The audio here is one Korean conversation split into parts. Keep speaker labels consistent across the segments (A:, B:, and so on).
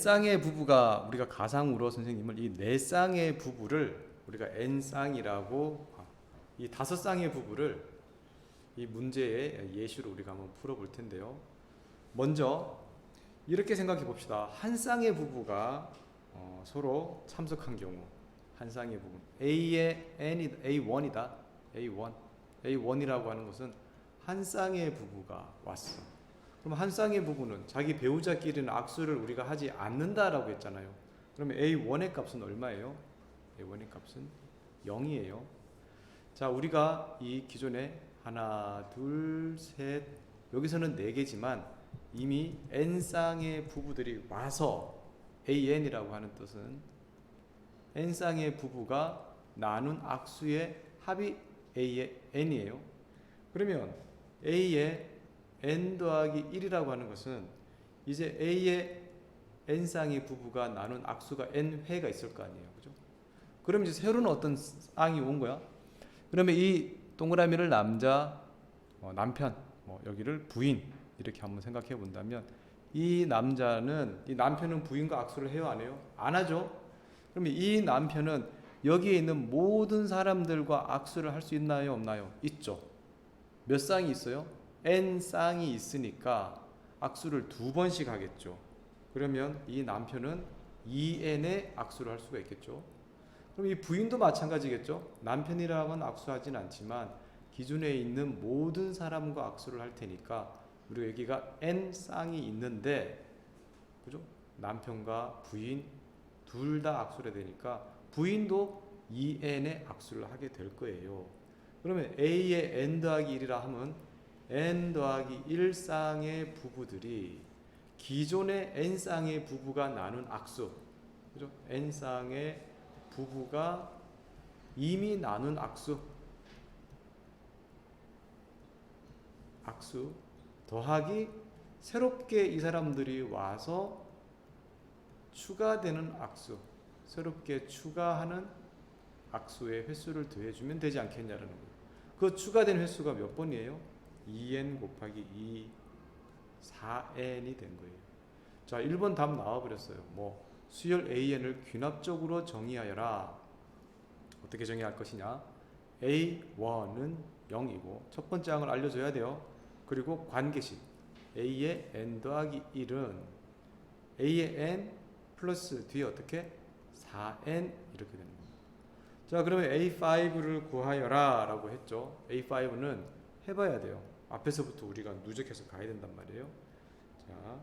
A: 쌍의 부부가 우리가 가상으로 선생님을 이 네 쌍의 부부를 우리가 n 쌍이라고 이 다섯 쌍의 부부를 이 문제의 예시로 우리가 한번 풀어볼 텐데요. 먼저 이렇게 생각해 봅시다. 한 쌍의 부부가 서로 참석한 경우 한 쌍의 부부 A의 A1이다. A1이라고 하는 것은 한 쌍의 부부가 왔어. 그럼 한 쌍의 부부는 자기 배우자끼리는 악수를 우리가 하지 않는다라고 했잖아요. 그러면 A1의 값은 얼마예요? A1의 값은 0이에요. 자, 우리가 이 기존에 하나, 둘, 셋 여기서는 4개지만 이미 N쌍의 부부들이 와서 AN이라고 하는 뜻은 N쌍의 부부가 나눈 악수의 합이 A의 N이에요. 그러면 A의 n 더하기 1이라고 하는 것은 이제 A의 n쌍의 부부가 나눈 악수가 n회가 있을 거 아니에요. 그죠? 그럼 이제 새로는 어떤 쌍이 온 거야? 그러면 이 동그라미를 남자, 남편, 여기를 부인 이렇게 한번 생각해 본다면 이 남편은 부인과 악수를 해요, 안 해요? 안 하죠. 그러면 이 남편은 여기에 있는 모든 사람들과 악수를 할 수 있나요, 없나요? 있죠. 몇 쌍이 있어요? n 쌍이 있으니까 악수를 2번씩 하겠죠. 그러면 이 남편은 2n의 악수를 할 수가 있겠죠. 그럼 이 부인도 마찬가지겠죠. 남편이랑은 악수하진 않지만 기존에 있는 모든 사람과 악수를 할 테니까 우리가 여기가 n 쌍이 있는데, 그죠? 남편과 부인 둘 다 악수를 해야 되니까 부인도 2n의 악수를 하게 될 거예요. 그러면 A의 n 더하기 1이라 하면 n 더하기 1쌍의 부부들이 기존의 n쌍의 부부가 나눈 악수, 그죠? n쌍의 부부가 이미 나눈 악수 더하기 새롭게 이 사람들이 와서 추가되는 악수, 새롭게 추가하는 악수의 횟수를 더해주면 되지 않겠냐라는 거예요. 그 추가된 횟수가 몇 번이에요? 2n 곱하기 2, 4n이 된 거예요. 자, 1번 답 나와버렸어요. 수열 an을 귀납적으로 정의하여라. 어떻게 정의할 것이냐? a1은 0이고 첫 번째 항을 알려줘야 돼요. 그리고 관계식 a의 n 더하기 1은 a의 n 플러스 뒤에 어떻게? 4n 이렇게 되는 거예요. 자, 그러면 A5를 구하여라 라고 했죠. A5는 해봐야 돼요. 앞에서부터 우리가 누적해서 가야 된단 말이에요. 자,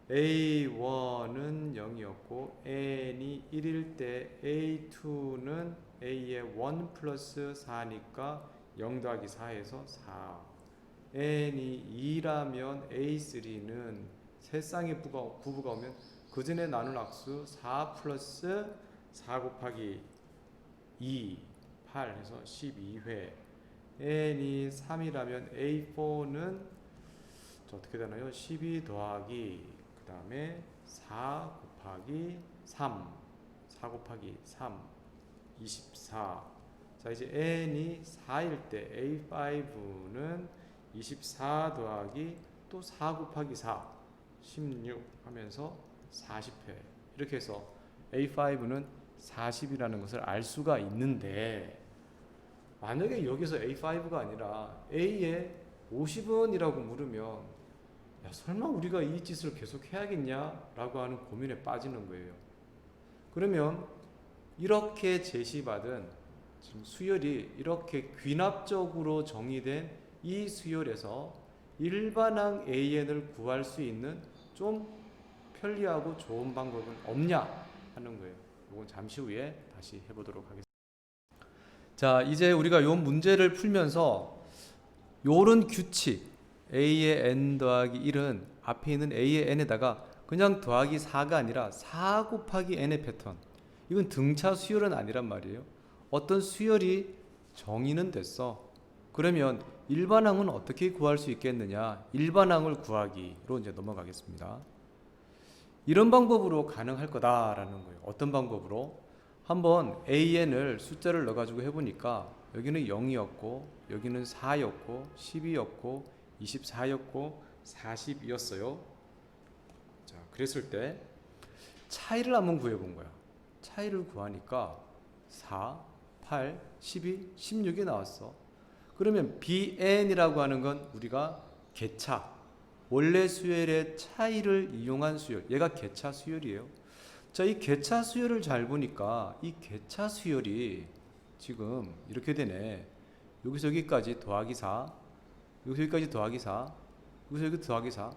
A: A1은 0이었고 n이 1일 때 A2는 A의 1 플러스 4니까 0 더하기 4에서 4. n이 2라면 A3는 세 쌍의 부부가 오면 그 전에 나눌 악수 4 플러스 4 곱하기 2, 8 해서 12회. n이 3이라면 A4는 어떻게 되나요? 12 더하기 그 다음에 4 곱하기 3, 4 곱하기 3, 24. 자, 이제 n이 4일 때 A5는 24 더하기 또 4 곱하기 4, 16 하면서 40회. 이렇게 해서 A5는 40이라는 것을 알 수가 있는데, 만약에 여기서 A5가 아니라 A에 50원이라고 물으면 야, 설마 우리가 이 짓을 계속 해야겠냐? 라고 하는 고민에 빠지는 거예요. 그러면 이렇게 제시받은 지금 수열이 이렇게 귀납적으로 정의된 이 수열에서 일반항 AN을 구할 수 있는 좀 편리하고 좋은 방법은 없냐 하는 거예요. 이건 잠시 후에 다시 해보도록 하겠습니다. 자, 이제 우리가 이 문제를 풀면서 요런 규칙 A의 n 더하기 1은 앞에 있는 A의 n에다가 그냥 더하기 4가 아니라 4 곱하기 n의 패턴, 이건 등차 수열은 아니란 말이에요. 어떤 수열이 정의는 됐어. 그러면 일반항은 어떻게 구할 수 있겠느냐? 일반항을 구하기로 이제 넘어가겠습니다. 이런 방법으로 가능할 거다라는 거예요. 어떤 방법으로? 한번 AN을 숫자를 넣어가지고 해보니까 여기는 0이었고 여기는 4였고 12였고 24였고 40이었어요. 자, 그랬을 때 차이를 한번 구해본 거야. 차이를 구하니까 4, 8, 12, 16이 나왔어. 그러면 Bn이라고 하는 건 우리가 개차, 원래 수열의 차이를 이용한 수열, 얘가 개차 수열이에요. 자, 이 개차 수열을 잘 보니까 이 개차 수열이 지금 이렇게 되네. 여기서 여기까지 더하기 4, 여기서 여기까지 더하기 4, 여기서 여기 더하기 4.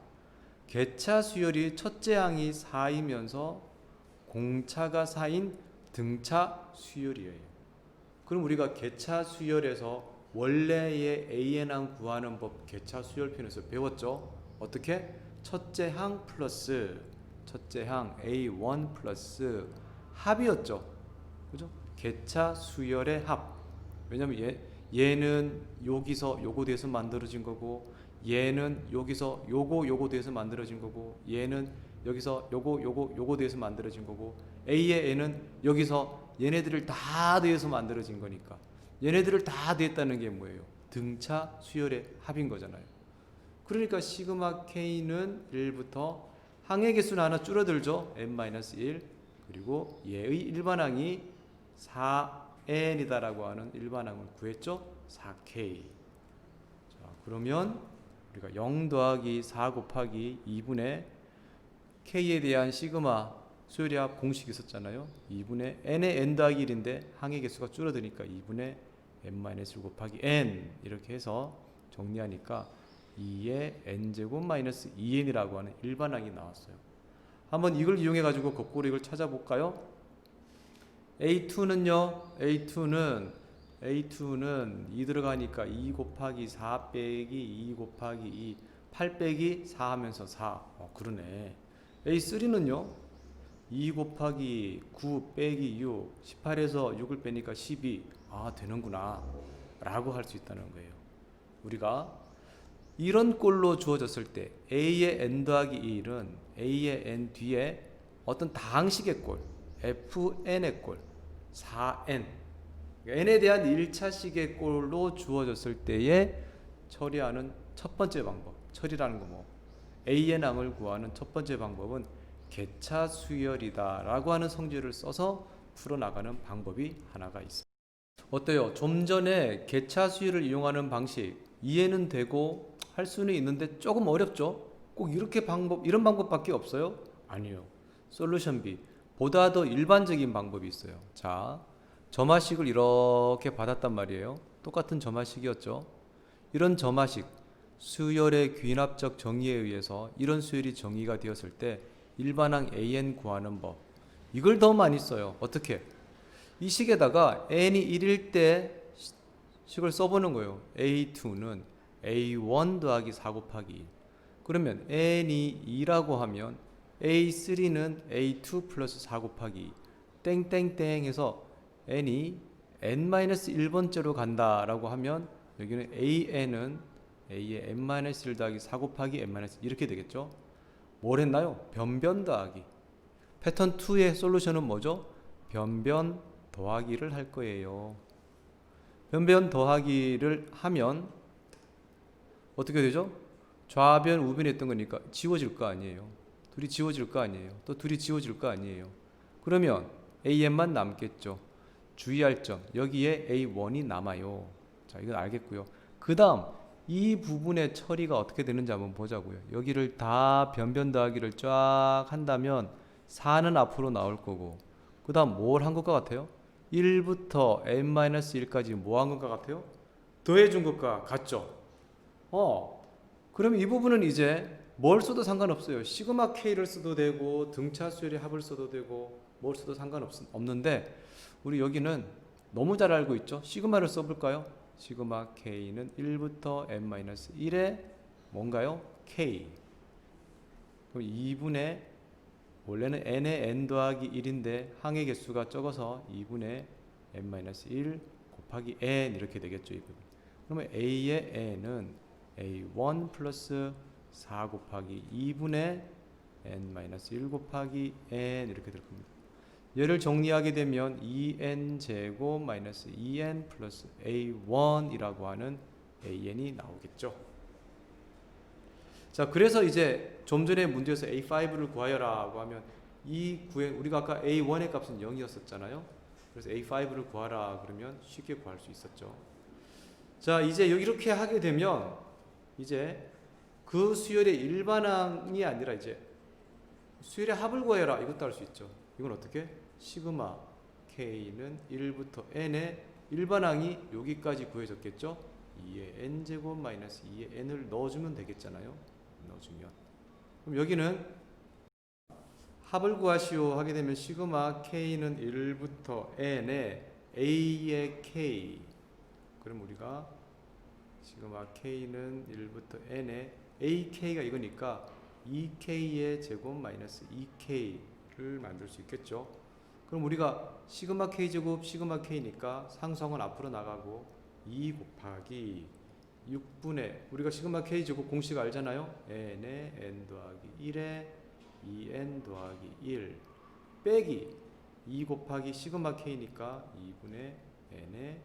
A: 개차 수열이 첫째 항이 4이면서 공차가 4인 등차 수열이에요. 그럼 우리가 개차 수열에서 원래의 AN항 구하는 법 개차 수열편에서 배웠죠? 어떻게? 첫째 항 플러스 첫째 항 A1 플러스 합이었죠. 그죠? 개차 수열의 합. 왜냐면 얘는 여기서 요거 돼서 만들어진 거고, 얘는 여기서 요거 돼서 만들어진 거고, 얘는 여기서 요거 돼서 만들어진 거고, A의 N은 여기서 얘네들을 다 더해서 만들어진 거니까 얘네들을 다 더했다는 게 뭐예요? 등차 수열의 합인 거잖아요. 그러니까 시그마 K는 1부터 항의 개수는 하나 줄어들죠. n-1. 그리고 얘의 일반항이 4n이다라고 하는 일반항을 구했죠. 4k. 자, 그러면 우리가 0 더하기 4 곱하기 2분의 k에 대한 시그마 수열의 합 공식이 있었잖아요. 2분의 n의 n 더하기 1인데 항의 개수가 줄어드니까 2분의 n-1 곱하기 n 이렇게 해서 정리하니까 2의 n제곱 마이너스 2n이라고 하는 일반항이 나왔어요. 한번 이걸 이용해 가지고 거꾸로 이걸 찾아볼까요? A2는요. A2는 2 들어가니까 2 곱하기 4 빼기 2 곱하기 2 8 빼기 4 하면서 4. 그러네. A3는요. 2 곱하기 9 빼기 6 18에서 6을 빼니까 12. 되는구나 라고 할 수 있다는 거예요. 우리가 이런 꼴로 주어졌을 때 A의 n 더하기 1은 A의 n 뒤에 어떤 다항식의 꼴 Fn의 꼴 4n n에 대한 1차식의 꼴로 주어졌을 때에 처리하는 첫 번째 방법, 처리라는 거 AN항을 구하는 첫 번째 방법은 개차 수열이다 라고 하는 성질을 써서 풀어나가는 방법이 하나가 있습니다. 어때요? 좀 전에 개차 수열을 이용하는 방식 이해는 되고 할 수는 있는데 조금 어렵죠? 꼭 이런 방법밖에 없어요? 아니요. 솔루션 B 보다 더 일반적인 방법이 있어요. 자, 점화식을 이렇게 받았단 말이에요. 똑같은 점화식이었죠. 이런 점화식 수열의 귀납적 정의에 의해서 이런 수열이 정의가 되었을 때 일반항 AN 구하는 법 이걸 더 많이 써요. 어떻게? 이 식에다가 n이 1일 때 식을 써보는 거예요. A2는 A1 더하기 4 곱하기 1. 그러면 n이 2라고 하면 A3는 A2 플러스 4 곱하기 2. 땡땡땡 해서 n이 n-1번째로 간다라고 하면 여기는 AN은 A의 n-1 더하기 4 곱하기 n-1 이렇게 되겠죠. 뭘 했나요? 변변 더하기. 패턴 2의 솔루션은 뭐죠? 변변 더하기를 할 거예요. 변변 더하기를 하면 어떻게 되죠? 좌변 우변 했던 거니까 지워질 거 아니에요. 둘이 지워질 거 아니에요. 또 둘이 지워질 거 아니에요. 그러면 AN만 남겠죠. 주의할 점 여기에 A1이 남아요. 자, 이건 알겠고요. 그 다음 이 부분의 처리가 어떻게 되는지 한번 보자고요. 여기를 다 변변 더하기를 쫙 한다면 4는 앞으로 나올 거고 그 다음 뭘 한 것과 같아요? 1부터 n-1까지 뭐 한 것과 같아요? 더해준 것과 같죠? 그럼 이 부분은 이제 뭘 써도 상관없어요. 시그마 K를 써도 되고 등차 수열의 합을 써도 되고 뭘 써도 상관없는데 우리 여기는 너무 잘 알고 있죠? 시그마를 써볼까요? 시그마 K는 1부터 n-1에 뭔가요? K. 그럼 2분의 원래는 n의 n 더하기 1인데 항의 개수가 적어서 2분의 n-1 곱하기 n 이렇게 되겠죠. 이 부분. 그러면 A의 n은 A1 플러스 4 곱하기 2분의 n-1 곱하기 n 이렇게 될 겁니다. 얘를 정리하게 되면 2n 제곱 마이너스 2n 플러스 A1이라고 하는 AN이 나오겠죠. 자, 그래서 이제 좀 전에 문제에서 A5를 구하여라고 하면 이 구해 우리가 아까 A1의 값은 0이었었잖아요. 그래서 A5를 구하라 그러면 쉽게 구할 수 있었죠. 자, 이제 이렇게 하게 되면 이제 그 수열의 일반항이 아니라 이제 수열의 합을 구해라 이것도 할 수 있죠. 이건 어떻게? 시그마 K는 1부터 N의 일반항이 여기까지 구해졌겠죠. 2의 N제곱 마이너스 2의 N을 넣어주면 되겠잖아요. 넣어주면 그럼 여기는 합을 구하시오 하게 되면 시그마 K는 1부터 N의 A의 K, 그럼 우리가 시그마 K는 1부터 N의 AK가 이거니까 2K의 제곱 마이너스 2K를 만들 수 있겠죠. 그럼 우리가 시그마 K 제곱 시그마 K니까 상성은 앞으로 나가고 2 곱하기 6분의 우리가 시그마 K 제곱 공식 알잖아요. N의 N 더하기 1에 2N 더하기 1 빼기 2 곱하기 시그마 K니까 2분의 N의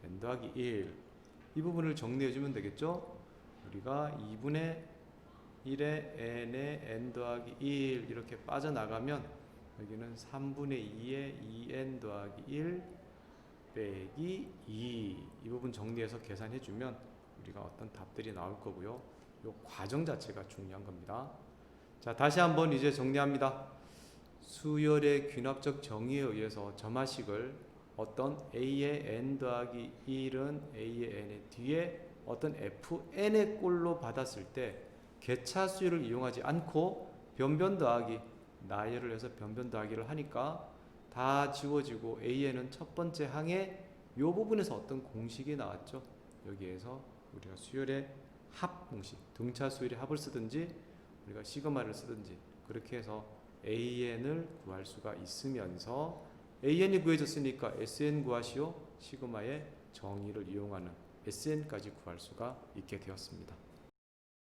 A: N 더하기 1. 이 부분을 정리해주면 되겠죠. 우리가 2분의 1의 N의 N 더하기 1 이렇게 빠져나가면 여기는 3분의 2의 2N 더하기 1 빼기 2. 이 부분 정리해서 계산해주면 우리가 어떤 답들이 나올 거고요. 이 과정 자체가 중요한 겁니다. 자, 다시 한번 이제 정리합니다. 수열의 귀납적 정의에 의해서 점화식을 어떤 A의 N 더하기 1은 A의 N의 뒤에 어떤 FN의 꼴로 받았을 때 개차 수열을 이용하지 않고 변변 더하기 나열을 해서 변변 더하기를 하니까 다 지워지고 AN은 첫 번째 항에 이 부분에서 어떤 공식이 나왔죠. 여기에서 우리가 수열의 합 공식, 등차 수열의 합을 쓰든지 우리가 시그마를 쓰든지 그렇게 해서 AN을 구할 수가 있으면서 AN이 구해졌으니까 SN 구하시오. 시그마의 정의를 이용하는 SN까지 구할 수가 있게 되었습니다.